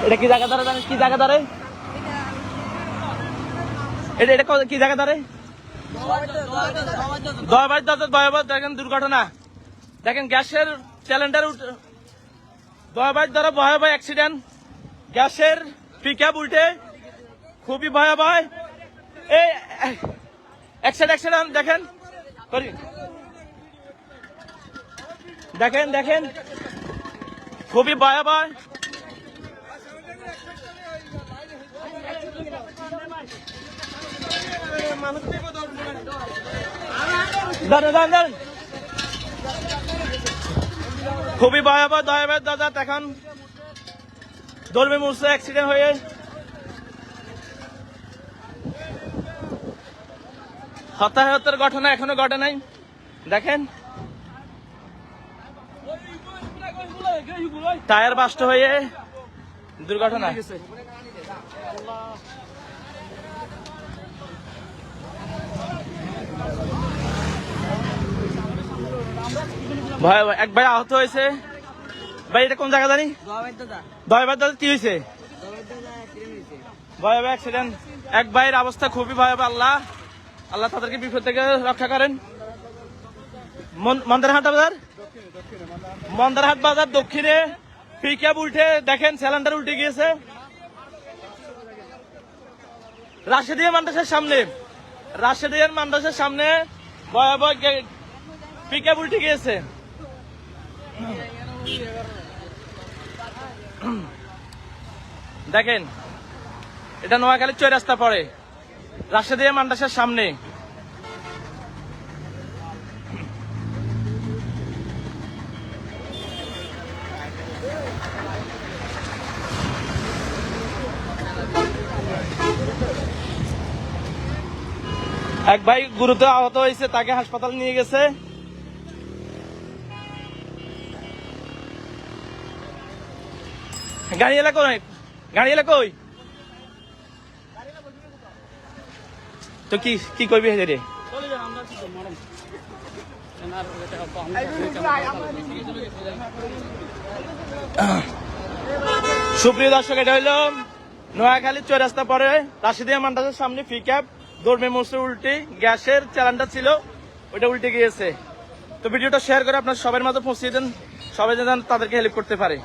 এটা কি জায়গা ধরে জানেন? কি জায়গা ধরে এটা? এটা কি জায়গা ধরে? দয়াবাদ দেখেন দুর্ঘটনা, দেখেন গ্যাসের সিলিন্ডার দয়াবাদ দ্বারা ভয়াবহ অ্যাক্সিডেন্ট, গ্যাসের পিকআপ উল্টে খুবই ভয়াবহ এই অ্যাক্সিডেন্ট। দেখেন দেখেন দেখেন খুবই ভয়াবহ। খুবই ভয়াবহ দয়াবাদ দাদা, এখন দৌড়বে মুড়ছে অ্যাক্সিডেন্ট হয়ে। হতাহতের ঘটনা এখনো ঘটে নাই, দেখেন টায়ার বাস্ট হয়ে দুর্ঘটনা। ভাই এক ভাই আহত হয়েছে। ভাই এটা কোন জায়গা জানি? দয়াবাদ দাদা কি হয়েছে? ভয়াবহ অ্যাক্সিডেন্ট, এক ভাইয়ের অবস্থা খুবই ভয়াবহ। আল্লাহ আল্লাহ তাদেরকে বিপদ থেকে রক্ষা করেন। মন্দারহাট বাজার দক্ষিণে পিকআপ উল্টে দেখেন সিলিন্ডার উল্টে গিয়েছে। রাশেদিয়া মাদ্রাসার সামনে ভয়াবহ পিকআপ উল্টে গিয়েছে। দেখেন এটা নোয়াখালীর চৌরাস্তা পড়ে, রাশেদিয়া মাদ্রাসার সামনে। এক ভাই গুরুতর আহত হয়েছে, তাকে হাসপাতালে নিয়ে গেছে। গাড়ি এলা কই তো কি করবি রে? সুপ্রিয় দর্শক, এটা হইল নোয়াখালীর চৌরাস্তা পরে রাশেদিয়া মাদ্রাসার সামনে পিকআপ দৌড়মে মোড়ছে উল্টে, গ্যাসের সিলিন্ডার ছিল ওইটা উল্টে গিয়েছে। তো ভিডিওটা শেয়ার করে আপনার সবার মাঝে পৌঁছে দেন, সবাই যেন তাদেরকে হেল্প করতে পারে।